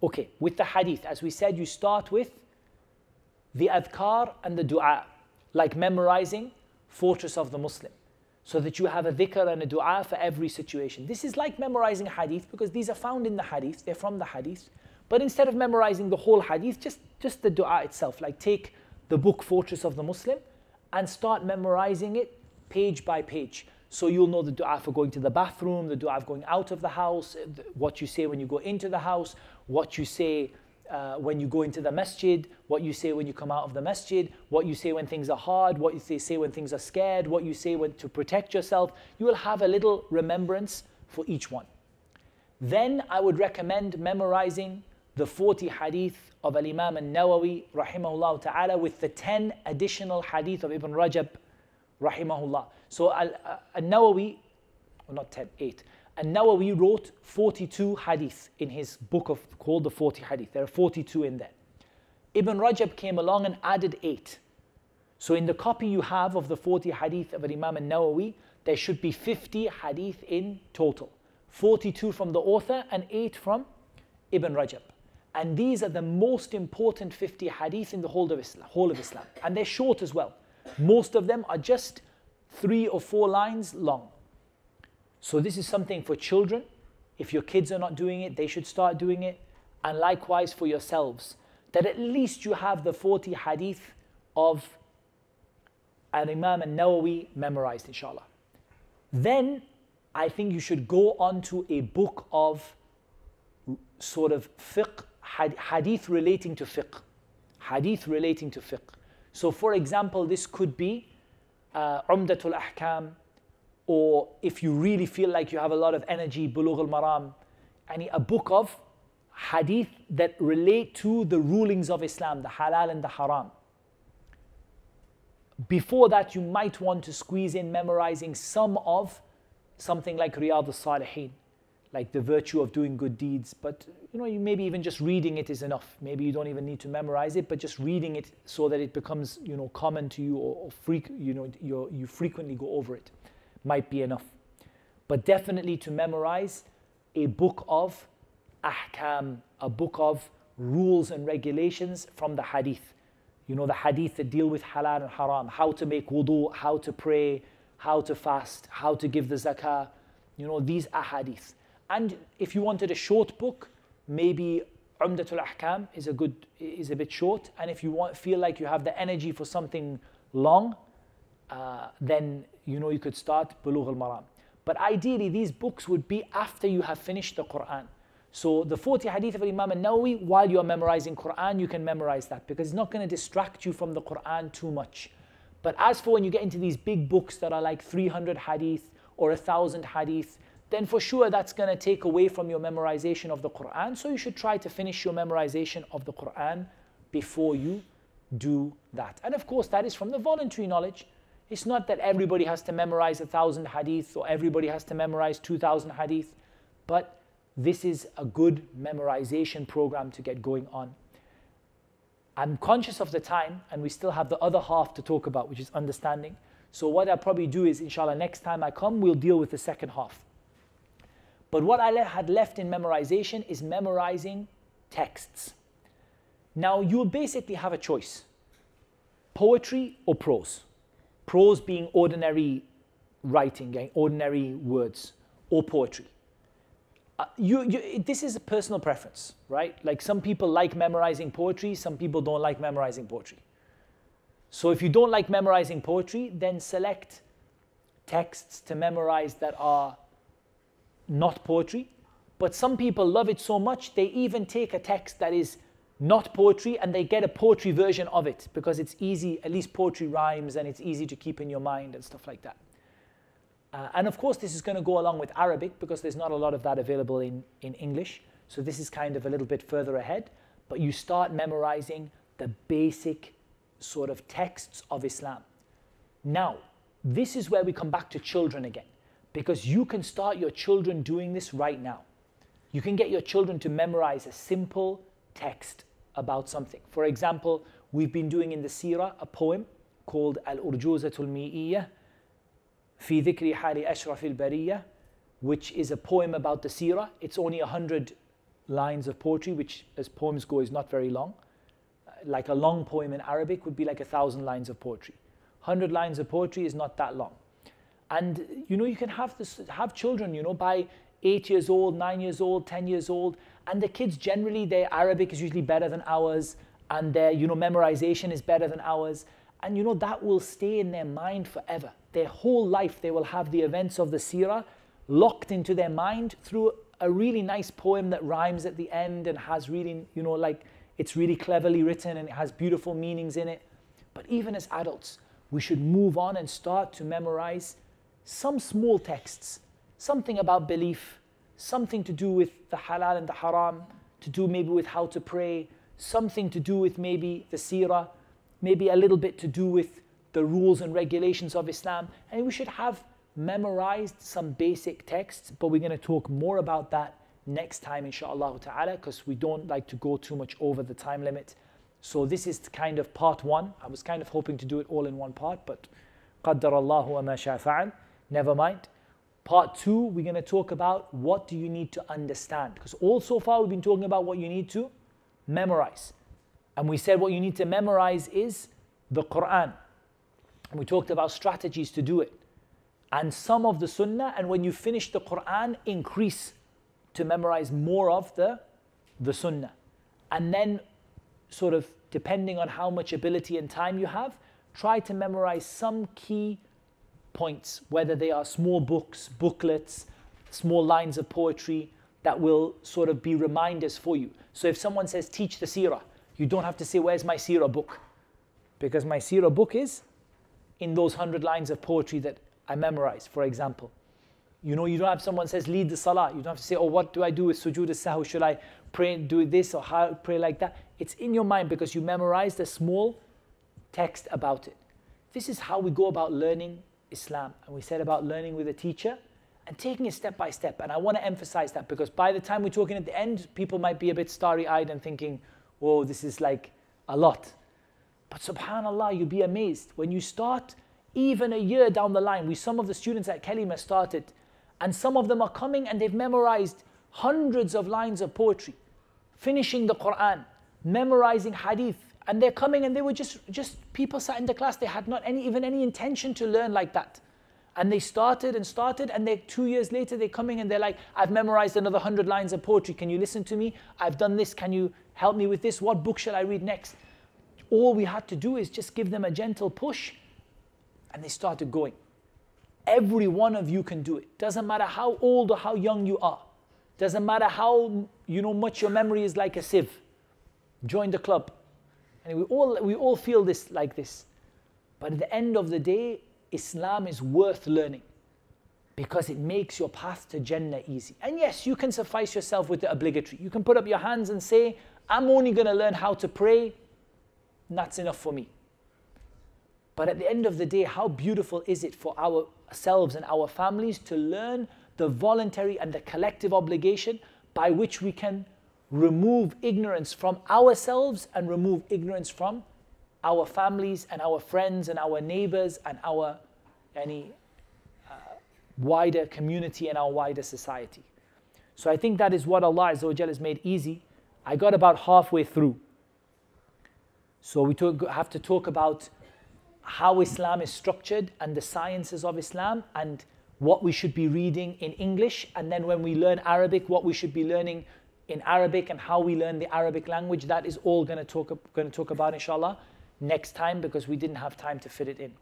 Okay, with the hadith, as we said, you start with the adhkar and the dua, like memorizing Fortress of the Muslim, so that you have a dhikr and a dua for every situation. This is like memorizing hadith because these are found in the hadith, they're from the hadith. But instead of memorizing the whole hadith, just the dua itself, like take the book Fortress of the Muslim and start memorizing it page by page. So you'll know the dua for going to the bathroom, the dua of going out of the house, what you say when you go into the house, what you say when you go into the masjid, what you say when you come out of the masjid, what you say when things are hard, what you say when things are scared, what you say when to protect yourself. You will have a little remembrance for each one. Then I would recommend memorizing the 40 hadith of Al-Imam An-Nawawi rahimahullah ta'ala with the 10 additional hadith of Ibn Rajab rahimahullah. So An-Nawawi, or not 10, 8. An-Nawawi wrote 42 hadith in his book called the 40 hadith. There are 42 in there. Ibn Rajab came along and added 8. So in the copy you have of the 40 hadith of Imam An-Nawawi, there should be 50 hadith in total. 42 from the author and 8 from Ibn Rajab. And these are the most important 50 hadith in the whole of Islam. And they're short as well. Most of them are just 3 or 4 lines long. So this is something for children. If your kids are not doing it, they should start doing it. And likewise for yourselves, that at least you have the 40 hadith of Al-Imam An-Nawawi memorized, inshallah. Then I think you should go on to a book of sort of fiqh, hadith relating to fiqh. Hadith relating to fiqh. So for example, this could be Umdatul Ahkam, or if you really feel like you have a lot of energy, Bulugh al-Maram, and a book of hadith that relate to the rulings of Islam, the halal and the haram. Before that, you might want to squeeze in memorizing some of something like Riyadh al-Salihin, like the virtue of doing good deeds. But you maybe even just reading it is enough. Maybe you don't even need to memorize it, but just reading it so that it becomes common to you, or you frequently go over it, might be enough. But definitely to memorize a book of ahkam, a book of rules and regulations from the hadith. The hadith that deal with halal and haram, how to make wudu, how to pray, how to fast, how to give the zakah, these ahadith. And if you wanted a short book, maybe Umdatul Ahkam is a bit short. And if you feel like you have the energy for something long, then you could start Bulugh al-Maram. But ideally, these books would be after you have finished the Quran. So the 40 hadith of Imam An-Nawawi, while you are memorizing Quran, you can memorize that because it's not going to distract you from the Quran too much. But as for when you get into these big books that are like 300 hadith or 1,000 hadith, then for sure that's going to take away from your memorization of the Quran. So you should try to finish your memorization of the Quran before you do that. And of course, that is from the voluntary knowledge. It's not that everybody has to memorize 1,000 hadith or everybody has to memorize 2,000 hadith, but this is a good memorization program to get going on. I'm conscious of the time and we still have the other half to talk about, which is understanding. So what I'll probably do is, inshallah, next time I come, we'll deal with the second half. But what I had left in memorization is memorizing texts. Now you'll basically have a choice, poetry or prose. Prose being ordinary writing, ordinary words, or poetry. This is a personal preference, right? Like some people like memorizing poetry, some people don't like memorizing poetry. So if you don't like memorizing poetry, then select texts to memorize that are not poetry. But some people love it so much, they even take a text that is not poetry and they get a poetry version of it because it's easy, at least poetry rhymes and it's easy to keep in your mind and stuff like that. And of course, this is going to go along with Arabic because there's not a lot of that available in English. So this is kind of a little bit further ahead. But you start memorizing the basic sort of texts of Islam. Now, this is where we come back to children again. Because you can start your children doing this right now. You can get your children to memorize a simple text about something. For example, we've been doing in the Seerah a poem called Al-Urjuzatul Mi'iyyah, في ذكر حال أشرف البرية, which is a poem about the Seerah. It's only 100 lines of poetry, which as poems go is not very long. Like a long poem in Arabic would be like 1,000 lines of poetry. 100 lines of poetry is not that long. And you can have children, by 8 years old, 9 years old, 10 years old, and the kids generally, their Arabic is usually better than ours, and their memorization is better than ours, and that will stay in their mind forever. Their whole life they will have the events of the seerah locked into their mind through a really nice poem that rhymes at the end and has really, it's really cleverly written and it has beautiful meanings in it. But even as adults, we should move on and start to memorize some small texts, something about belief, something to do with the halal and the haram, to do maybe with how to pray, something to do with maybe the seerah, maybe a little bit to do with the rules and regulations of Islam. And we should have memorized some basic texts, but we're going to talk more about that next time, inshallah ta'ala, because we don't like to go too much over the time limit. So this is kind of part one. I was kind of hoping to do it all in one part, but قدر الله وما شاء فعل. Never mind. Part two, we're going to talk about what do you need to understand, because all so far we've been talking about what you need to memorize. And we said what you need to memorize is the Quran. And we talked about strategies to do it. And some of the Sunnah, and when you finish the Quran, increase to memorize more of the Sunnah. And then sort of depending on how much ability and time you have, try to memorize some key points, whether they are small books, booklets, small lines of poetry that will sort of be reminders for you. So if someone says, teach the seerah, you don't have to say, where's my seerah book? Because my seerah book is in those 100 lines of poetry that I memorized, for example. You don't have someone says, lead the salah. You don't have to say, oh, what do I do with sujood as-sahw? Should I pray, do this, or how pray like that? It's in your mind because you memorized a small text about it. This is how we go about learning Islam. And we said about learning with a teacher and taking it step by step. And I want to emphasize that because by the time we're talking at the end, people might be a bit starry-eyed and thinking, whoa, this is like a lot. But subhanAllah, you'll be amazed. When you start, even a year down the line, some of the students at Kalima started, and some of them are coming and they've memorized hundreds of lines of poetry, finishing the Quran, memorizing hadith, and they're coming and they were just people sat in the class, they had not even any intention to learn like that. And they started, and they 2 years later they're coming and they're like, I've memorized another 100 lines of poetry, can you listen to me? I've done this, can you help me with this? What book shall I read next? All we had to do is just give them a gentle push, and they started going. Every one of you can do it. Doesn't matter how old or how young you are. Doesn't matter how much your memory is like a sieve. Join the club. And we all feel this like this. But at the end of the day, Islam is worth learning because it makes your path to Jannah easy. And yes, you can suffice yourself with the obligatory. You can put up your hands and say, I'm only going to learn how to pray. And that's enough for me. But at the end of the day, how beautiful is it for ourselves and our families to learn the voluntary and the collective obligation by which we can remove ignorance from ourselves and remove ignorance from our families and our friends and our neighbors and our wider community and our wider society. So I think that is what Allah Azza wa Jalla has made easy. I got about halfway through. So we have to talk about how Islam is structured and the sciences of Islam and what we should be reading in English, and then when we learn Arabic, what we should be learning in Arabic and how we learn the Arabic language. That is all going to talk about inshallah next time because we didn't have time to fit it in.